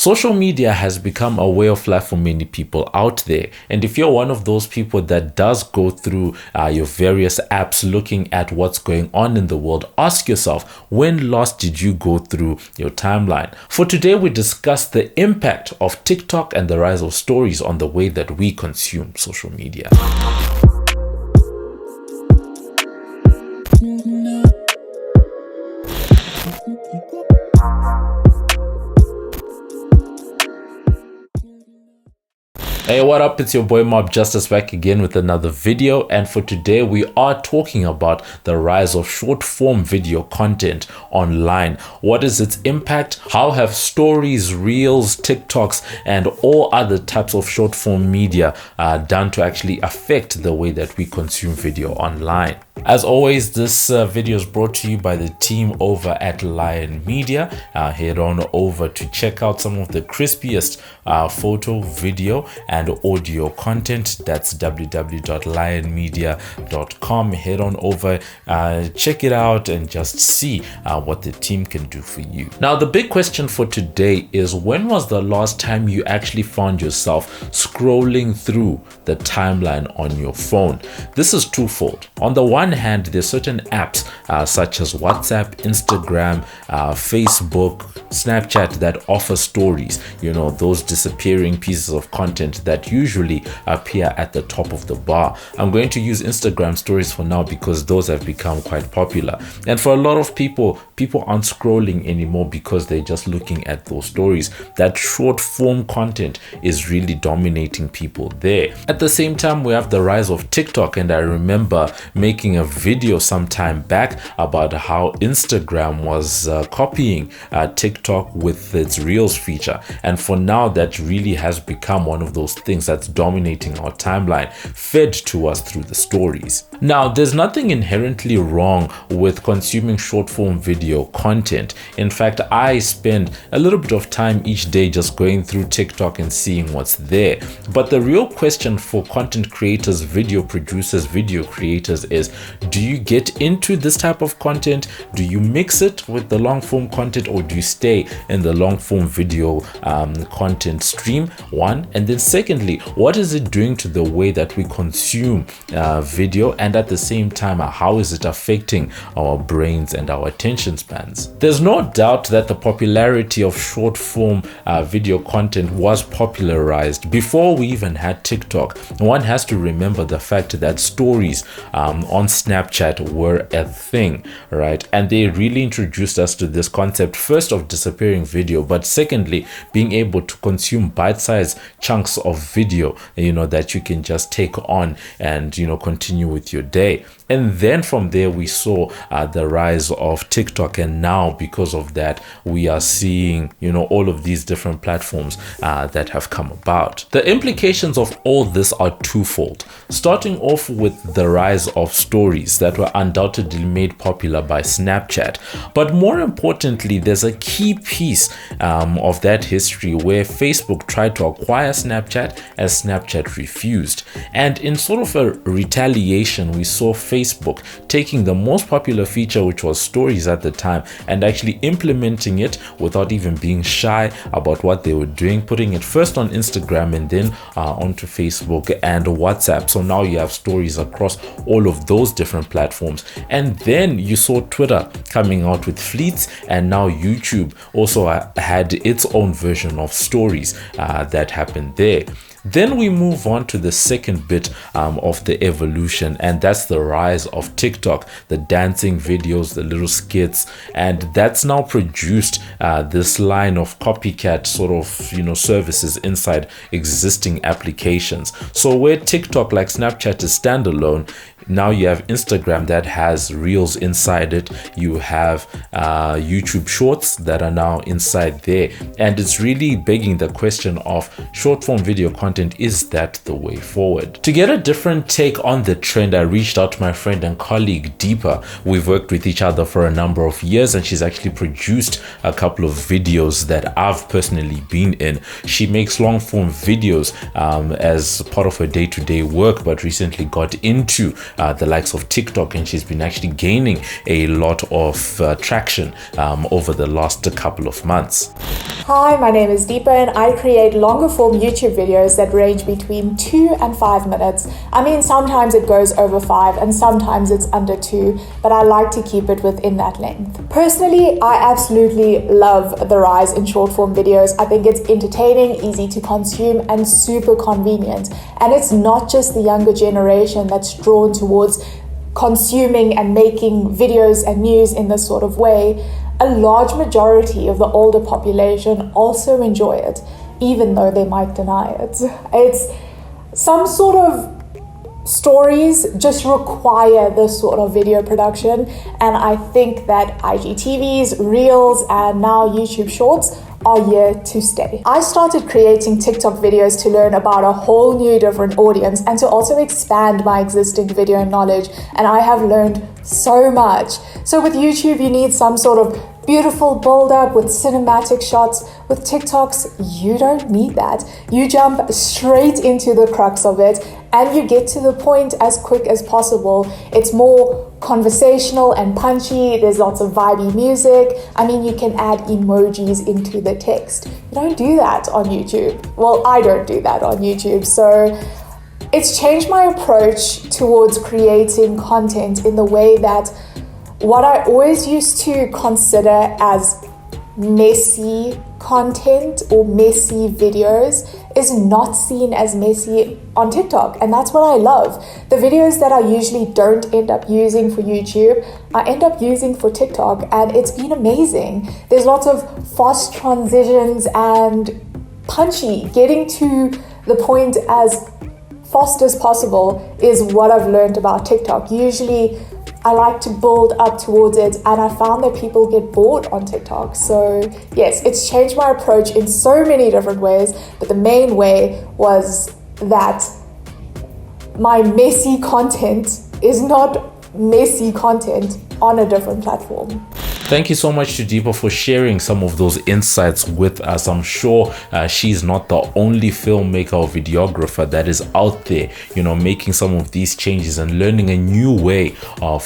Social media has become a way of life for many people out there. And if you're one of those people that does go through your various apps looking at what's going on in the world, ask yourself, when last did you go through your timeline? For today, we discuss the impact of TikTok and the rise of stories on the way that we consume social media. Hey, what up? It's your boy MobbJustice back again with another video, and for today we are talking about the rise of short form video content online. What is its impact? How have stories, reels, TikToks and all other types of short form media done to actually affect the way that we consume video online? As always, this video is brought to you by the team over at Liyon Media. Head on over to check out some of the crispiest photo, video and audio content. That's www.lionmedia.com. Head on over, check it out and just see what the team can do for you. Now, the big question for today is, when was the last time you actually found yourself scrolling through the timeline on your phone? This is twofold. On the one hand, there's certain apps such as WhatsApp, Instagram, Facebook, Snapchat that offer stories, those disappearing pieces of content that usually appear at the top of the bar. I'm going to use Instagram stories for now because those have become quite popular, and for a lot of people aren't scrolling anymore because they're just looking at those stories. That short form content is really dominating people there. At the same time, we have the rise of TikTok, and I remember making a video some time back about how Instagram was copying TikTok with its Reels feature, and for now that really has become one of those things that's dominating our timeline, fed to us through the stories. Now, there's nothing inherently wrong with consuming short form video content. In fact, I spend a little bit of time each day just going through TikTok and seeing what's there. But the real question for content creators, video producers, video creators is, do you get into this type of content? Do you mix it with the long form content, or do you stay in the long form video content stream? One, and then secondly, what is it doing to the way that we consume video, and at the same time, how is it affecting our brains and our attention spans? There's no doubt that the popularity of short form video content was popularized before we even had TikTok. One has to remember the fact that stories on Snapchat were a thing, right? And they really introduced us to this concept, first of disappearing video, but secondly, being able to consume bite-sized chunks of video, that you can just take on and, continue with your day. And then from there, we saw the rise of TikTok. And now, because of that, we are seeing, all of these different platforms that have come about. The implications of all this are twofold. Starting off with the rise of stories that were undoubtedly made popular by Snapchat. But more importantly, there's a key piece of that history where Facebook tried to acquire Snapchat as Snapchat refused. And in sort of a retaliation, we saw Facebook taking the most popular feature, which was stories at the time, and actually implementing it without even being shy about what they were doing, putting it first on Instagram and then onto Facebook and WhatsApp. So now you have stories across all of those different platforms. And then you saw Twitter coming out with fleets, and now YouTube also had its own version of stories that happened there. Then we move on to the second bit of the evolution, and that's the rise of TikTok, the dancing videos, the little skits, and that's now produced this line of copycat sort of services inside existing applications. So where TikTok, like Snapchat, is standalone, now you have Instagram that has Reels inside it. You have YouTube Shorts that are now inside there. And it's really begging the question of short form video content. Is that the way forward? To get a different take on the trend, I reached out to my friend and colleague Deepa. We've worked with each other for a number of years, and she's actually produced a couple of videos that I've personally been in. She makes long form videos as part of her day-to-day work, but recently got into the likes of TikTok, and she's been actually gaining a lot of traction over the last couple of months. Hi, my name is Deepa and I create longer form YouTube videos that range between 2 and 5 minutes. I mean, sometimes it goes over 5 and sometimes it's under 2, but I like to keep it within that length. Personally, I absolutely love the rise in short form videos. I think it's entertaining, easy to consume, and super convenient. And it's not just the younger generation that's drawn towards consuming and making videos and news in this sort of way. A large majority of the older population also enjoy it, even though they might deny it. It's some sort of stories just require this sort of video production, and I think that IGTVs, Reels, and now YouTube Shorts are here to stay. I started creating TikTok videos to learn about a whole new different audience and to also expand my existing video knowledge, and I have learned so much. So with YouTube, you need some sort of beautiful build-up with cinematic shots. With TikToks, you don't need that. You jump straight into the crux of it and you get to the point as quick as possible. It's more conversational and punchy. There's lots of vibey music. I mean, you can add emojis into the text. You don't do that on YouTube. Well, I don't do that on YouTube. So it's changed my approach towards creating content in the way that what I always used to consider as messy content or messy videos is not seen as messy on TikTok, and that's what I love. The videos that I usually don't end up using for YouTube, I end up using for TikTok, and it's been amazing. There's lots of fast transitions and punchy. Getting to the point as fast as possible is what I've learned about TikTok. Usually I like to build up towards it, and I found that people get bored on TikTok. So yes, it's changed my approach in so many different ways, but the main way was that my messy content is not messy content on a different platform. Thank you so much to Deepa for sharing some of those insights with us. I'm sure she's not the only filmmaker or videographer that is out there, making some of these changes and learning a new way of,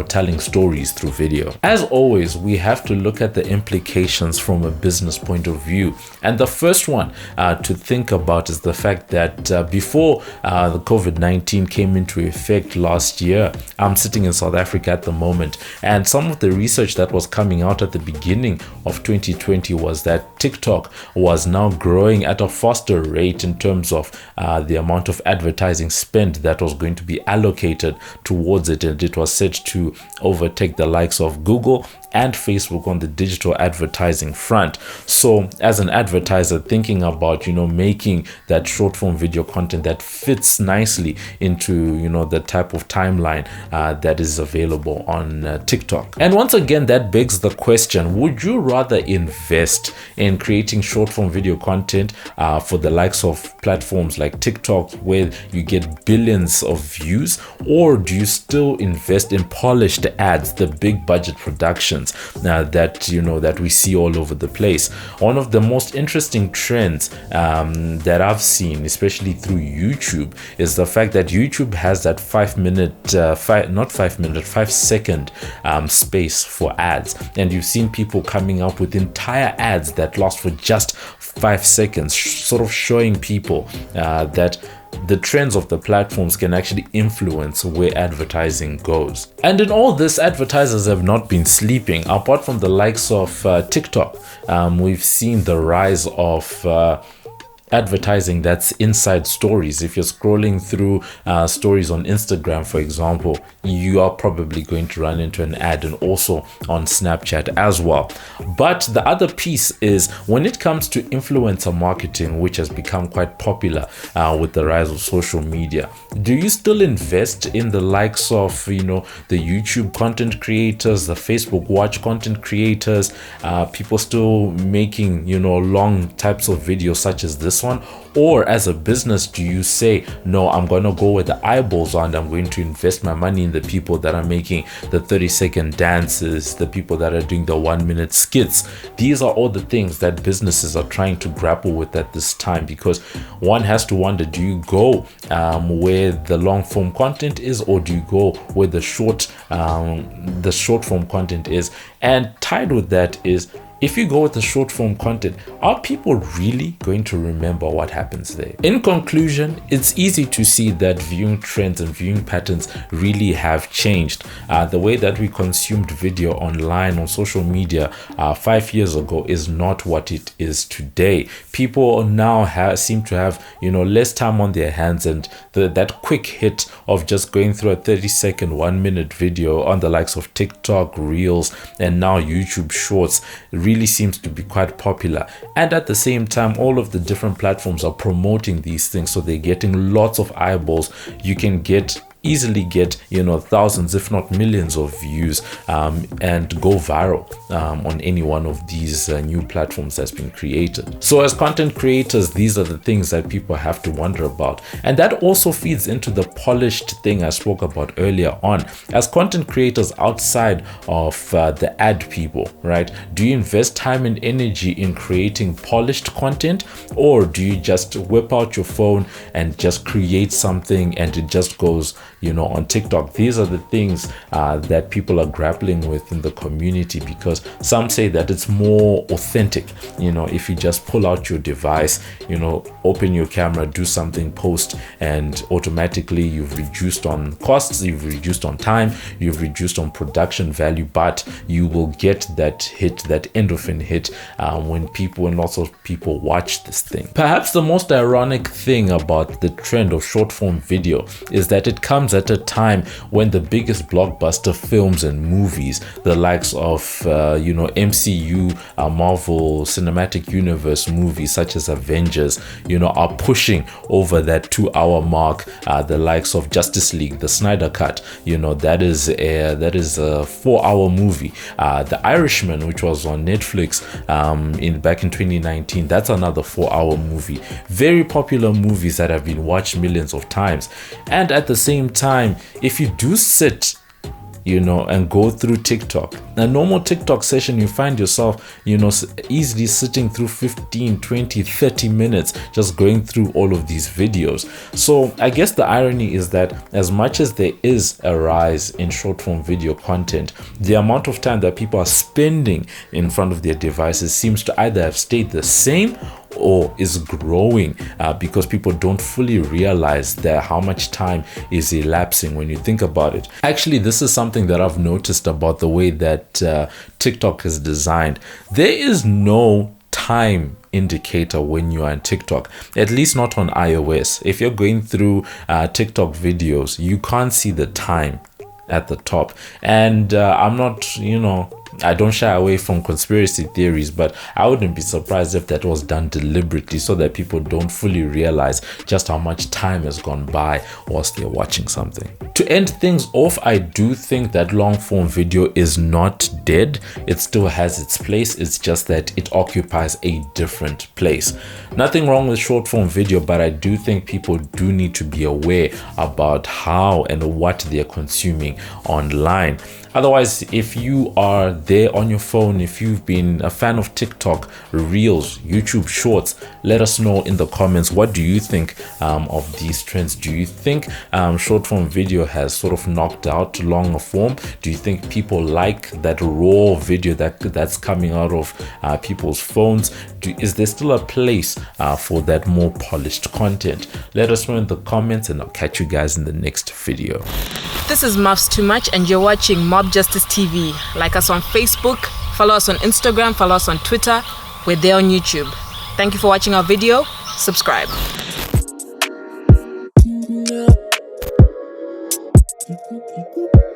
telling stories through video. As always, we have to look at the implications from a business point of view. And the first one to think about is the fact that before the COVID-19 came into effect last year, I'm sitting in South Africa at the moment, and some of the research that was coming out at the beginning of 2020 was that TikTok was now growing at a faster rate in terms of the amount of advertising spend that was going to be allocated towards it, and it was set to overtake the likes of Google and Facebook on the digital advertising front. So as an advertiser thinking about making that short form video content that fits nicely into the type of timeline that is available on TikTok. And once again, that begs the question, would you rather invest in creating short form video content for the likes of platforms like TikTok where you get billions of views, or do you still invest in polished ads, the big budget productions that we see all over the place? One of the most interesting trends that I've seen, especially through YouTube, is the fact that YouTube has that 5 second space for ads, and you've seen people coming up with entire ads that last for just 5 seconds, sort of showing people that the trends of the platforms can actually influence where advertising goes. And in all this, advertisers have not been sleeping. Apart from the likes of TikTok, we've seen the rise of advertising that's inside stories. If you're scrolling through stories on Instagram, for example, you are probably going to run into an ad, and also on Snapchat as well. But the other piece is when it comes to influencer marketing, which has become quite popular with the rise of social media. Do you still invest in the likes of the YouTube content creators, the Facebook Watch content creators, people still making long types of videos such as this this one? Or as a business, do you say, no, I'm going to go where the eyeballs are and I'm going to invest my money in the people that are making the 30-second dances, the people that are doing the 1-minute skits? These are all the things that businesses are trying to grapple with at this time, because one has to wonder, do you go where the long form content is, or do you go where the short form content is? And tied with that is, if you go with the short form content, are people really going to remember what happens there? In conclusion, it's easy to see that viewing trends and viewing patterns really have changed. The way that we consumed video online on social media 5 years ago is not what it is today. People now seem to have, less time on their hands, and that quick hit of just going through a 30-second, 1-minute video on the likes of TikTok, Reels, and now YouTube Shorts really seems to be quite popular. And at the same time, all of the different platforms are promoting these things, so they're getting lots of eyeballs. You can easily get thousands if not millions of views and go viral on any one of these new platforms that's been created. So as content creators, these are the things that people have to wonder about, and that also feeds into the polished thing I spoke about earlier on. As content creators outside of the ad people, right, do you invest time and energy in creating polished content, or do you just whip out your phone and just create something and it just goes on TikTok? These are the things that people are grappling with in the community, because some say that it's more authentic, if you just pull out your device, open your camera, do something, post, and automatically you've reduced on costs, you've reduced on time, you've reduced on production value, but you will get that hit, that endorphin hit when lots of people watch this thing. Perhaps the most ironic thing about the trend of short form video is that it comes at a time when the biggest blockbuster films and movies, the likes of MCU, Marvel Cinematic Universe movies such as Avengers, are pushing over that 2-hour mark. The likes of Justice League, the Snyder Cut, that is a 4-hour movie. The Irishman, which was on Netflix back in 2019, that's another 4-hour movie. Very popular movies that have been watched millions of times. And at the same time, if you do sit and go through TikTok, a normal TikTok session, you find yourself easily sitting through 15, 20, 30 minutes just going through all of these videos. So I guess the irony is that as much as there is a rise in short form video content, the amount of time that people are spending in front of their devices seems to either have stayed the same or is growing, because people don't fully realize that how much time is elapsing when you think about it. Actually, this is something that I've noticed about the way that TikTok is designed. There is no time indicator when you are on TikTok, at least not on iOS. If you're going through TikTok videos, you can't see the time at the top. And I'm not, I don't shy away from conspiracy theories, but I wouldn't be surprised if that was done deliberately so that people don't fully realize just how much time has gone by whilst they're watching something. To end things off, I do think that long form video is not dead. It still has its place. It's just that it occupies a different place. Nothing wrong with short form video, but I do think people do need to be aware about how and what they're consuming online. Otherwise, if you are there on your phone, if you've been a fan of TikTok, Reels, YouTube Shorts, let us know in the comments. What do you think of these trends? Do you think short form video has sort of knocked out longer form? Do you think people like that raw video that's coming out of people's phones? Is there still a place for that more polished content? Let us know in the comments, and I'll catch you guys in the next video. This is Muffs Too Much, and you're watching MobbJustice TV. Like us on Facebook, follow us on Instagram, follow us on Twitter. We're there on YouTube. Thank you for watching our video. Subscribe. Thank you.